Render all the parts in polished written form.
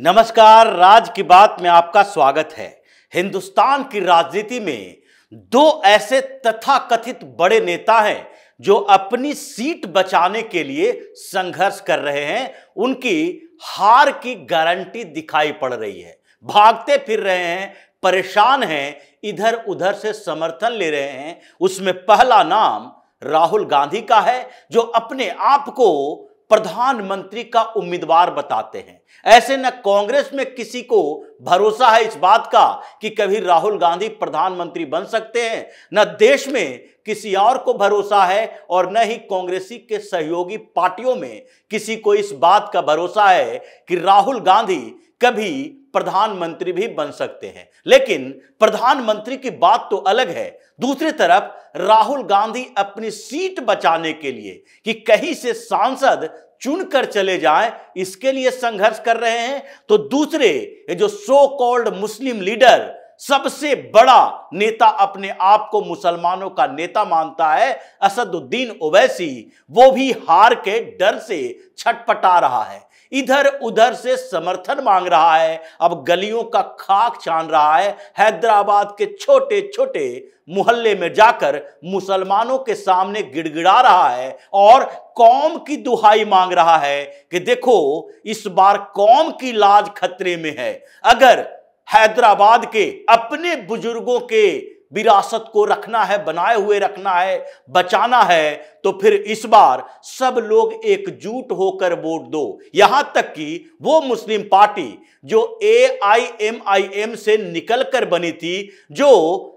नमस्कार, राज की बात में आपका स्वागत है। हिंदुस्तान की राजनीति में दो ऐसे तथाकथित बड़े नेता हैं जो अपनी सीट बचाने के लिए संघर्ष कर रहे हैं। उनकी हार की गारंटी दिखाई पड़ रही है। भागते फिर रहे हैं, परेशान हैं, इधर उधर से समर्थन ले रहे हैं। उसमें पहला नाम राहुल गांधी का है, जो अपने आप को प्रधानमंत्री का उम्मीदवार बताते हैं। ऐसे न कांग्रेस में किसी को भरोसा है इस बात का कि कभी राहुल गांधी प्रधानमंत्री बन सकते हैं, न देश में किसी और को भरोसा है और न ही कांग्रेसी के सहयोगी पार्टियों में किसी को इस बात का भरोसा है कि राहुल गांधी कभी प्रधानमंत्री भी बन सकते हैं। लेकिन प्रधानमंत्री की बात तो अलग है। दूसरी तरफ राहुल गांधी अपनी सीट बचाने के लिए कि कहीं से सांसद चुनकर चले जाएं, इसके लिए संघर्ष कर रहे हैं। तो दूसरे ये जो सो कॉल्ड मुस्लिम लीडर, सबसे बड़ा नेता, अपने आप को मुसलमानों का नेता मानता है, असदुद्दीन ओवैसी, वो भी हार के डर से छटपटा रहा है। इधर उधर से समर्थन मांग रहा है, अब गलियों का खाक छान रहा है। हैदराबाद के छोटे छोटे मोहल्ले में जाकर मुसलमानों के सामने गिड़गिड़ा रहा है और कौम की दुहाई मांग रहा है कि देखो, इस बार कौम की लाज खतरे में है। अगर हैदराबाद के अपने बुजुर्गों के विरासत को रखना है, बनाए हुए रखना है, बचाना है, तो फिर इस बार सब लोग एकजुट होकर वोट दो। यहां तक कि वो मुस्लिम पार्टी जो AIMIM से निकलकर बनी थी, जो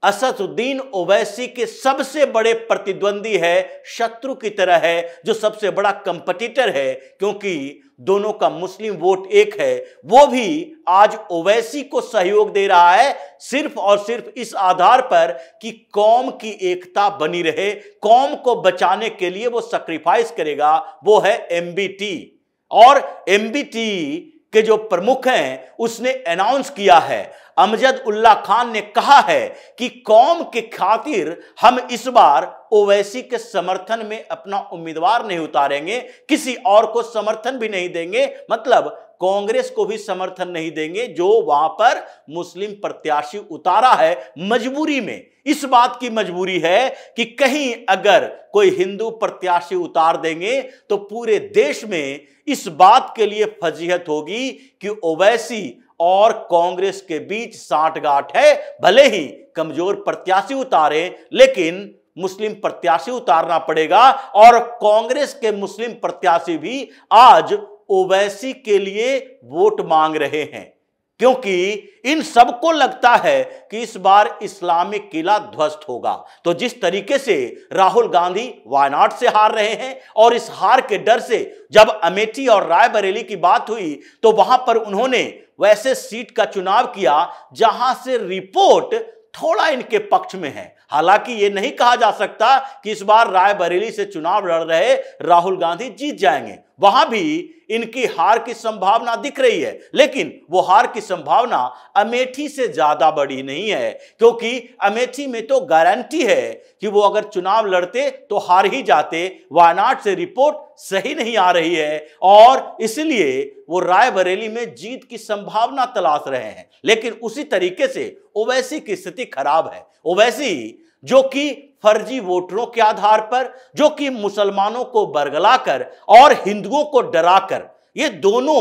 असदुद्दीन ओवैसी के सबसे बड़े प्रतिद्वंदी है, शत्रु की तरह है, जो सबसे बड़ा कंपटीटर है, क्योंकि दोनों का मुस्लिम वोट एक है, वो भी आज ओवैसी को सहयोग दे रहा है, सिर्फ और सिर्फ इस आधार पर कि कौम की एकता बनी रहे, कौम को बचाने के लिए वो सैक्रिफाइस करेगा। वो है MBT। और MBT के जो प्रमुख हैं, उसने अनाउंस किया है, अमजद उल्ला खान ने कहा है कि कौम के खातिर हम इस बार ओवैसी के समर्थन में अपना उम्मीदवार नहीं उतारेंगे, किसी और को समर्थन भी नहीं देंगे, मतलब कांग्रेस को भी समर्थन नहीं देंगे जो वहां पर मुस्लिम प्रत्याशी उतारा है मजबूरी में। इस बात की मजबूरी है कि कहीं अगर कोई हिंदू प्रत्याशी उतार देंगे तो पूरे देश में इस बात के लिए फजीहत होगी कि ओवैसी और कांग्रेस के बीच साठगांठ है। भले ही कमजोर प्रत्याशी उतारे, लेकिन मुस्लिम प्रत्याशी उतारना पड़ेगा। और कांग्रेस के मुस्लिम प्रत्याशी भी आज ओवैसी के लिए वोट मांग रहे हैं, क्योंकि इन सबको लगता है कि इस बार इस्लामिक किला ध्वस्त होगा। तो जिस तरीके से राहुल गांधी वायनाड से हार रहे हैं, और इस हार के डर से जब अमेठी और रायबरेली की बात हुई तो वहां पर उन्होंने वैसे सीट का चुनाव किया जहां से रिपोर्ट थोड़ा इनके पक्ष में है। हालांकि यह नहीं कहा जा सकता कि इस बार रायबरेली से चुनाव लड़ रहे राहुल गांधी जीत जाएंगे। वहां भी इनकी हार की संभावना दिख रही है, लेकिन वो हार की संभावना अमेठी से ज्यादा बड़ी नहीं है, क्योंकि अमेठी में तो गारंटी है कि वो अगर चुनाव लड़ते तो हार ही जाते। वायनाड से रिपोर्ट सही नहीं आ रही है और इसलिए वो रायबरेली में जीत की संभावना तलाश रहे हैं। लेकिन उसी तरीके से ओवैसी की स्थिति खराब है। ओवैसी जो कि फर्जी वोटरों के आधार पर, जो कि मुसलमानों को बरगलाकर और हिंदुओं को डराकर, ये दोनों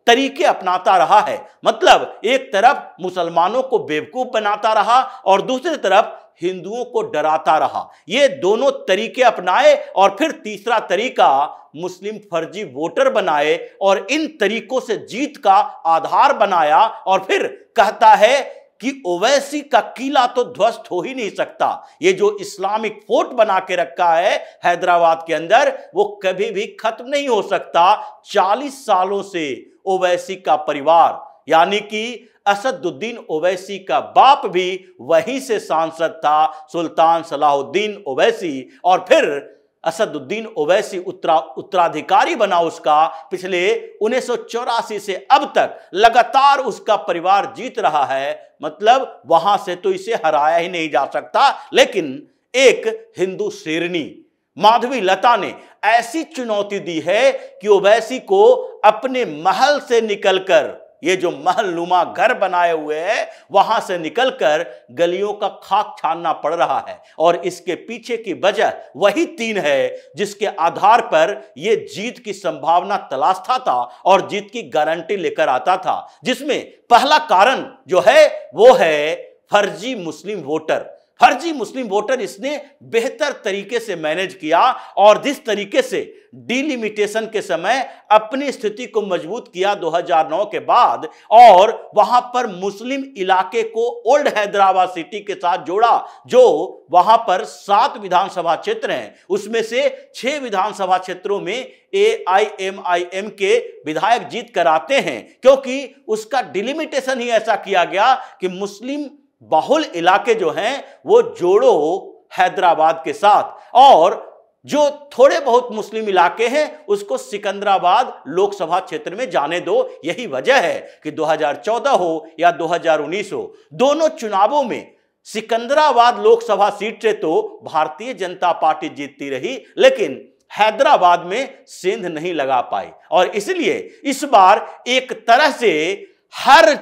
तरीके अपनाता रहा है। मतलब एक तरफ मुसलमानों को बेवकूफ बनाता रहा और दूसरी तरफ हिंदुओं को डराता रहा। ये दोनों तरीके अपनाए और फिर तीसरा तरीका मुस्लिम फर्जी वोटर बनाए और इन तरीकों से जीत का आधार बनाया। और फिर कहता है कि ओवैसी का किला तो ध्वस्त हो ही नहीं सकता। ये जो इस्लामिक फोर्ट बना के रखा है हैदराबाद के अंदर, वो कभी भी खत्म नहीं हो सकता। 40 सालों से ओवैसी का परिवार, यानी कि असदुद्दीन ओवैसी का बाप भी वहीं से सांसद था, सुल्तान सलाहुद्दीन ओवैसी, और फिर असदुद्दीन ओवैसी उत्तराधिकारी बना उसका। पिछले 1984 से अब तक लगातार उसका परिवार जीत रहा है। मतलब वहां से तो इसे हराया ही नहीं जा सकता। लेकिन एक हिंदू शेरनी, माधवी लता ने ऐसी चुनौती दी है कि ओवैसी को अपने महल से निकलकर, ये जो महलनुमा घर बनाए हुए हैं, वहां से निकलकर गलियों का खाक छानना पड़ रहा है। और इसके पीछे की वजह वही 3 है जिसके आधार पर यह जीत की संभावना तलाशता था और जीत की गारंटी लेकर आता था, जिसमें पहला कारण जो है वो है फर्जी मुस्लिम वोटर। फर्जी मुस्लिम वोटर इसने बेहतर तरीके से मैनेज किया और जिस तरीके से डिलिमिटेशन के समय अपनी स्थिति को मजबूत किया 2009 के बाद, और वहां पर मुस्लिम इलाके को ओल्ड हैदराबाद सिटी के साथ जोड़ा, जो वहां पर 7 विधानसभा क्षेत्र हैं, उसमें से 6 विधानसभा क्षेत्रों में AIMIM के विधायक जीत कर आते हैं, क्योंकि उसका डिलिमिटेशन ही ऐसा किया गया कि मुस्लिम बहुल इलाके जो हैं वो जोड़ो हैदराबाद के साथ, और जो थोड़े बहुत मुस्लिम इलाके हैं उसको सिकंदराबाद लोकसभा क्षेत्र में जाने दो। यही वजह है कि 2014 हो या 2019 हो, दोनों चुनावों में सिकंदराबाद लोकसभा सीट से तो भारतीय जनता पार्टी जीतती रही, लेकिन हैदराबाद में सेंध नहीं लगा पाई। और इसलिए इस बार एक तरह से हर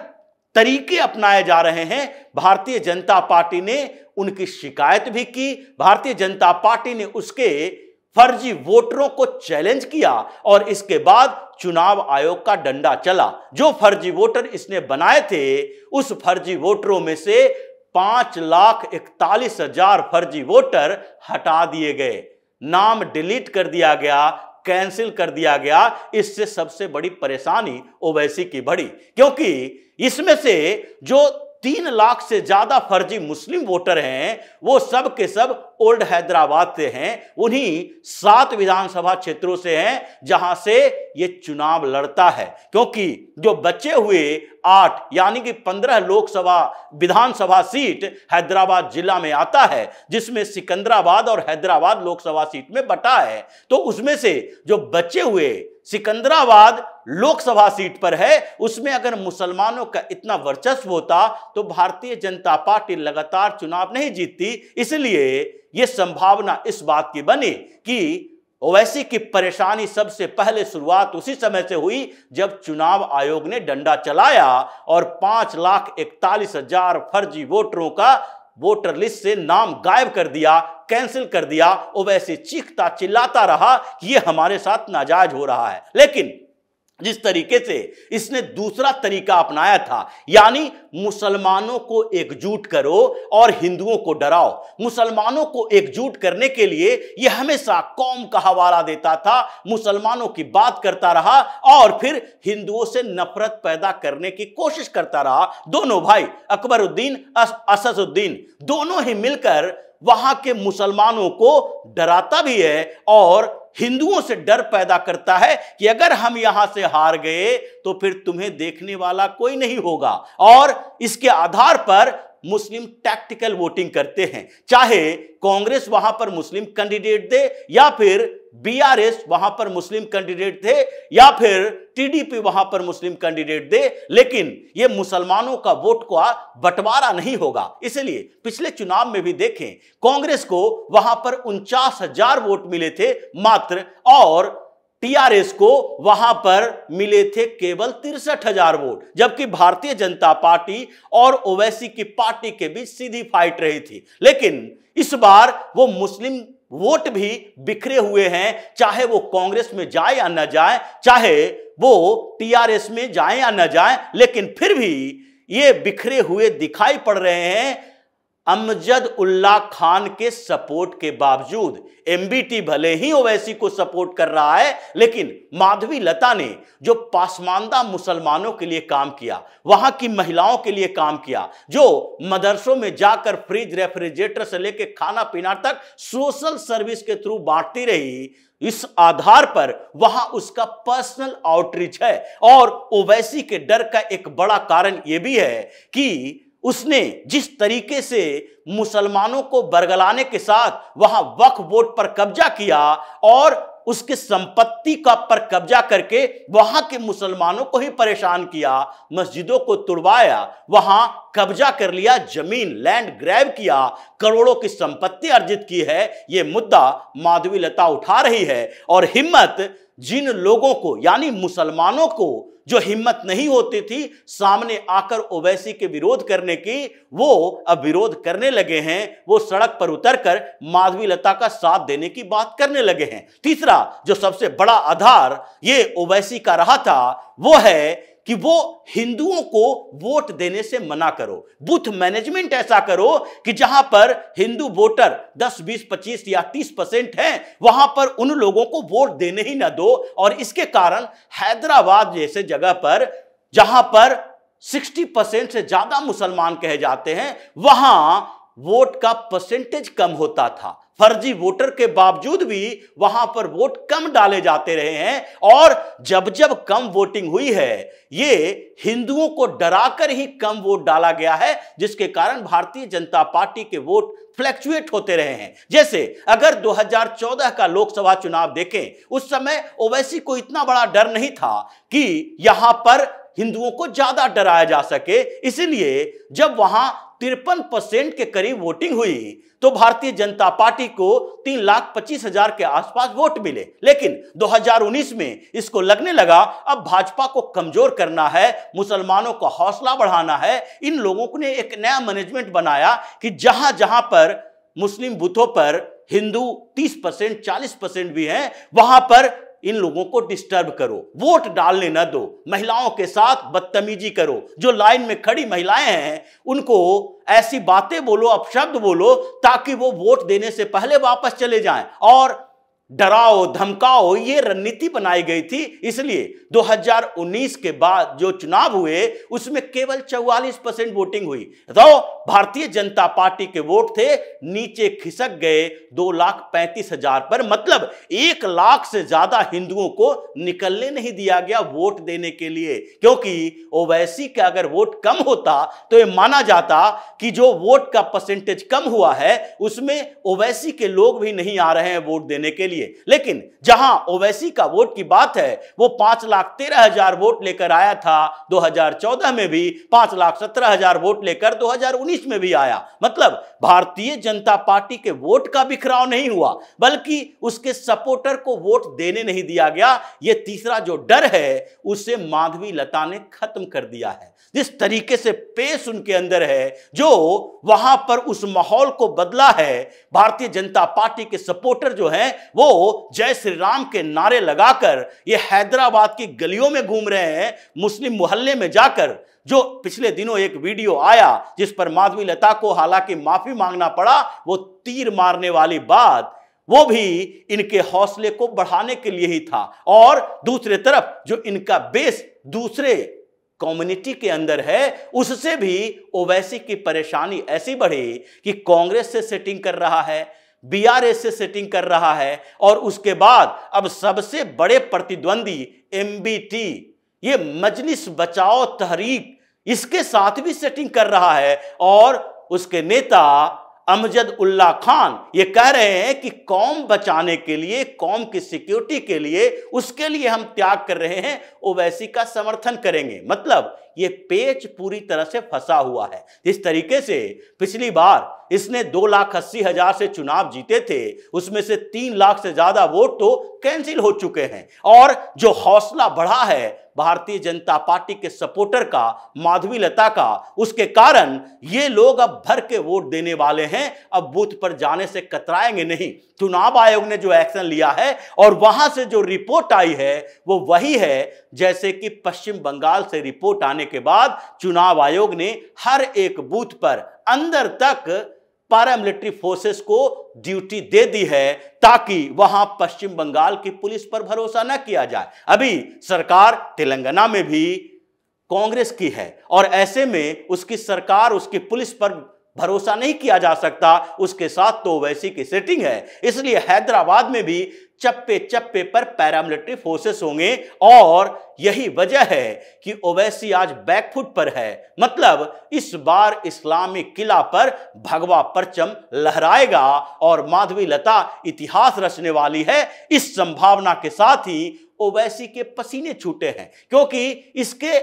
तरीके अपनाए जा रहे हैं। भारतीय जनता पार्टी ने उनकी शिकायत भी की, भारतीय जनता पार्टी ने उसके फर्जी वोटरों को चैलेंज किया, और इसके बाद चुनाव आयोग का डंडा चला। जो फर्जी वोटर इसने बनाए थे, उस फर्जी वोटरों में से 5,41,000 फर्जी वोटर हटा दिए गए, नाम डिलीट कर दिया गया, कैंसिल कर दिया गया। इससे सबसे बड़ी परेशानी ओवैसी की बढ़ी, क्योंकि इसमें से जो 3 लाख से ज्यादा फर्जी मुस्लिम वोटर हैं वो सब के सब ओल्ड हैदराबाद से हैं, उन्हीं 7 विधानसभा क्षेत्रों से हैं जहां से ये चुनाव लड़ता है। क्योंकि जो बचे हुए 8 यानी कि 15 लोकसभा विधानसभा सीट हैदराबाद जिला में आता है, जिसमें सिकंदराबाद और हैदराबाद लोकसभा सीट में बटा है, तो उसमें से जो बचे हुए सिकंदराबाद लोकसभा सीट पर है, उसमें अगर मुसलमानों का इतना वर्चस्व होता तो भारतीय जनता पार्टी लगातार चुनाव नहीं जीतती। इसलिए यह संभावना इस बात की बनी कि ओवैसी की परेशानी सबसे पहले शुरुआत उसी समय से हुई जब चुनाव आयोग ने डंडा चलाया और 5,41,000 फर्जी वोटरों का वोटर लिस्ट से नाम गायब कर दिया, कैंसिल कर दिया। ओवैसी चीखता चिल्लाता रहा कि यह हमारे साथ नाजायज हो रहा है। लेकिन जिस तरीके से इसने दूसरा तरीका अपनाया था, यानी मुसलमानों को एकजुट करो और हिंदुओं को डराओ, मुसलमानों को एकजुट करने के लिए यह हमेशा कौम का हवाला देता था, मुसलमानों की बात करता रहा और फिर हिंदुओं से नफरत पैदा करने की कोशिश करता रहा। दोनों भाई अकबरुद्दीन, असदुद्दीन, दोनों ही मिलकर वहां के मुसलमानों को डराता भी है और हिंदुओं से डर पैदा करता है कि अगर हम यहां से हार गए तो फिर तुम्हें देखने वाला कोई नहीं होगा। और इसके आधार पर मुस्लिम टैक्टिकल वोटिंग करते हैं, चाहे कांग्रेस वहां पर मुस्लिम कैंडिडेट दे या फिर बीआरएस वहां पर मुस्लिम कैंडिडेट दे या फिर टीडीपी वहां पर मुस्लिम कैंडिडेट दे, लेकिन यह मुसलमानों का वोट का बंटवारा नहीं होगा। इसलिए पिछले चुनाव में भी देखें, कांग्रेस को वहां पर 49,000 वोट मिले थे मात्र, और टीआरएस को वहां पर मिले थे केवल 63,000 वोट, जबकि भारतीय जनता पार्टी और ओवैसी की पार्टी के बीच सीधी फाइट रही थी। लेकिन इस बार वो मुस्लिम वोट भी बिखरे हुए हैं, चाहे वो कांग्रेस में जाए या न जाए, चाहे वो टीआरएस में जाए या न जाए, लेकिन फिर भी ये बिखरे हुए दिखाई पड़ रहे हैं। अमजद उल्लाह खान के सपोर्ट के बावजूद एमबीटी भले ही ओवैसी को सपोर्ट कर रहा है, लेकिन माधवी लता ने जो पासमानदा मुसलमानों के लिए काम किया, वहां की महिलाओं के लिए काम किया, जो मदरसों में जाकर फ्रिज रेफ्रिजरेटर से लेकर खाना पीना तक सोशल सर्विस के थ्रू बांटती रही, इस आधार पर वहां उसका पर्सनल आउटरीच है। और ओवैसी के डर का एक बड़ा कारण यह भी है कि उसने जिस तरीके से मुसलमानों को बरगलाने के साथ वहां वक्फ बोर्ड पर कब्जा किया और उसकी संपत्ति का पर कब्जा करके वहां के मुसलमानों को ही परेशान किया, मस्जिदों को तुड़वाया, वहां कब्जा कर लिया, जमीन लैंड ग्रैब किया, करोड़ों की संपत्ति अर्जित की है। यह मुद्दा माधवीलता उठा रही है। और हिम्मत जिन लोगों को, यानी मुसलमानों को जो हिम्मत नहीं होती थी सामने आकर ओवैसी के विरोध करने की, वो अब विरोध करने लगे हैं। वो सड़क पर उतरकर माधवीलता का साथ देने की बात करने लगे हैं। तीसरा जो सबसे बड़ा आधार ये ओवैसी का रहा था वो है कि वो हिंदुओं को वोट देने से मना करो। बूथ मैनेजमेंट ऐसा करो कि जहां पर हिंदू वोटर 10, 20, 25 या 30% हैं, वहां पर उन लोगों को वोट देने ही ना दो। और इसके कारण हैदराबाद जैसे जगह पर जहां पर 60% से ज्यादा मुसलमान कहे जाते हैं, वहां वोट का परसेंटेज कम होता था। फर्जी वोटर के बावजूद भी वहां पर वोट कम डाले जाते रहे हैं। और जब जब कम वोटिंग हुई है, ये हिंदुओं को डराकर ही कम वोट डाला गया है, जिसके कारण भारतीय जनता पार्टी के वोट फ्लैक्चुएट होते रहे हैं। जैसे अगर 2014 का लोकसभा चुनाव देखें, उस समय ओवैसी को इतना बड़ा डर नहीं था कि यहां पर हिंदुओं को ज्यादा डराया जा सके। इसलिए जब वहां 53% के करीब वोटिंग हुई तो भारतीय जनता पार्टी को 3,25,000 के आसपास वोट मिले। लेकिन 2019 में इसको लगने लगा अब भाजपा को कमजोर करना है, मुसलमानों का हौसला बढ़ाना है। इन लोगों ने एक नया मैनेजमेंट बनाया कि जहां जहां पर मुस्लिम बूथों पर हिंदू 30%, 40% भी हैं, वहां पर इन लोगों को डिस्टर्ब करो, वोट डालने न दो, महिलाओं के साथ बदतमीजी करो, जो लाइन में खड़ी महिलाएं हैं उनको ऐसी बातें बोलो, अपशब्द बोलो, ताकि वो वोट देने से पहले वापस चले जाएं। और डराओ धमकाओ, ये रणनीति बनाई गई थी। इसलिए 2019 के बाद जो चुनाव हुए उसमें केवल 44% वोटिंग हुई। तो भारतीय जनता पार्टी के वोट थे नीचे खिसक गए 2,35,000 पर। मतलब 1 लाख से ज्यादा हिंदुओं को निकलने नहीं दिया गया वोट देने के लिए, क्योंकि ओवैसी का अगर वोट कम होता तो यह माना जाता कि जो वोट का परसेंटेज कम हुआ है उसमें ओवैसी के लोग भी नहीं आ रहे हैं वोट देने के लिए। लेकिन जहां ओवैसी का वोट की बात है, वो 5,13,000 वोट लेकर आया था 2014 में भी, 5,17,000 वोट लेकर 2019 में भी आया। मतलब भारतीय जनता पार्टी के वोट का बिखराव नहीं हुआ, बल्कि उसके सपोर्टर को वोट देने नहीं दिया गया। यह तीसरा जो डर है उसे माधवीलता ने खत्म कर दिया है। जिस तरीके से पेश उनके अंदर है, जो वहां पर उस माहौल को बदला है, भारतीय जनता पार्टी के सपोर्टर जो हैं वो जय श्री राम के नारे लगाकर ये हैदराबाद की गलियों में घूम रहे हैं, मुस्लिम मोहल्ले में जाकर। जो पिछले दिनों एक वीडियो आया जिस पर माधवीलता को हालांकि माफी मांगना पड़ा, वो तीर मारने वाली बात, वो भी इनके हौसले को बढ़ाने के लिए ही था। और दूसरी तरफ जो इनका बेस दूसरे कम्युनिटी के अंदर है, उससे भी ओवैसी की परेशानी ऐसी बढ़ी कि कांग्रेस से सेटिंग कर रहा है, बीआरएस से सेटिंग कर रहा है, और उसके बाद अब सबसे बड़े प्रतिद्वंदी एमबीटी, ये मजलिस बचाओ तहरीक, इसके साथ भी सेटिंग कर रहा है। और उसके नेता अमजद उल्ला खान ये कह रहे हैं कि कौम बचाने के लिए, कौम की सिक्योरिटी के लिए, उसके लिए हम त्याग कर रहे हैं, ओवैसी का समर्थन करेंगे। मतलब ये पेच पूरी तरह से फंसा हुआ है। जिस तरीके से पिछली बार इसने 2,80,000 से चुनाव जीते थे, उसमें से 3 लाख से ज्यादा वोट तो कैंसिल हो चुके हैं। और जो हौसला बढ़ा है भारतीय जनता पार्टी के सपोर्टर का, माधवीलता का, उसके कारण ये लोग अब भर के वोट देने वाले हैं। अब बूथ पर जाने से कतराएंगे नहीं। चुनाव आयोग ने जो एक्शन लिया है और वहां से जो रिपोर्ट आई है वो वही है जैसे कि पश्चिम बंगाल से रिपोर्ट आने के बाद चुनाव आयोग ने हर एक बूथ पर अंदर तक पैरामिलिट्री फोर्सेस को ड्यूटी दे दी है, ताकि वहां पश्चिम बंगाल की पुलिस पर भरोसा न किया जाए। अभी सरकार तेलंगाना में भी कांग्रेस की है और ऐसे में उसकी सरकार, उसकी पुलिस पर भरोसा नहीं किया जा सकता, उसके साथ तो ओवैसी की सेटिंग है। इसलिए हैदराबाद में भी चप्पे चप्पे पर पैरामिलिट्री फोर्सेस होंगे और यही वजह है कि ओवैसी आज बैकफुट पर है। मतलब इस बार इस्लामी किला पर भगवा परचम लहराएगा और माधवी लता इतिहास रचने वाली है। इस संभावना के साथ ही ओवैसी के पसीने छूटे हैं, क्योंकि इसके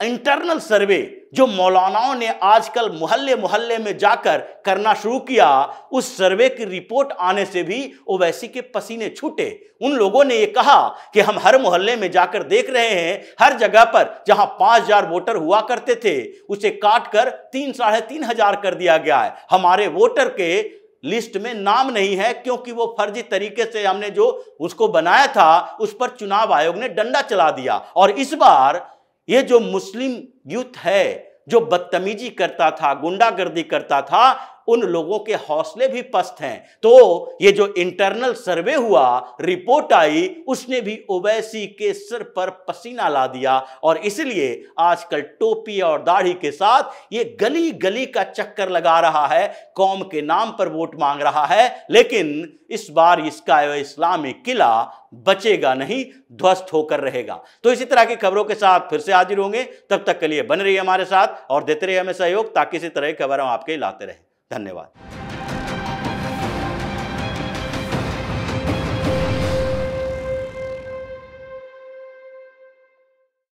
इंटरनल सर्वे जो मौलानाओं ने आजकल मोहल्ले मोहल्ले में जाकर करना शुरू किया, उस सर्वे की रिपोर्ट आने से भी ओवैसी के पसीने छूटे। उन लोगों ने यह कहा कि हम हर मोहल्ले में जाकर देख रहे हैं, हर जगह पर जहां 5,000 वोटर हुआ करते थे उसे काटकर 3-3.5 हजार कर दिया गया है। हमारे वोटर के लिस्ट में नाम नहीं है क्योंकि वो फर्जी तरीके से हमने जो उसको बनाया था उस पर चुनाव आयोग ने डंडा चला दिया। और इस बार ये जो मुस्लिम यूथ है जो बदतमीजी करता था, गुंडागर्दी करता था, उन लोगों के हौसले भी पस्त हैं। तो ये जो इंटरनल सर्वे हुआ, रिपोर्ट आई, उसने भी ओवैसी के सिर पर पसीना ला दिया और इसलिए आजकल टोपी और दाढ़ी के साथ ये गली गली का चक्कर लगा रहा है, कौम के नाम पर वोट मांग रहा है। लेकिन इस बार इसका इस्लामी किला बचेगा नहीं, ध्वस्त होकर रहेगा। तो इसी तरह की खबरों के साथ फिर से हाजिर होंगे। तब तक के लिए बने रहिए हमारे साथ और देते रहिए हमें सहयोग, ताकि इसी तरह की खबर हम आपके लाते रहें। धन्यवाद।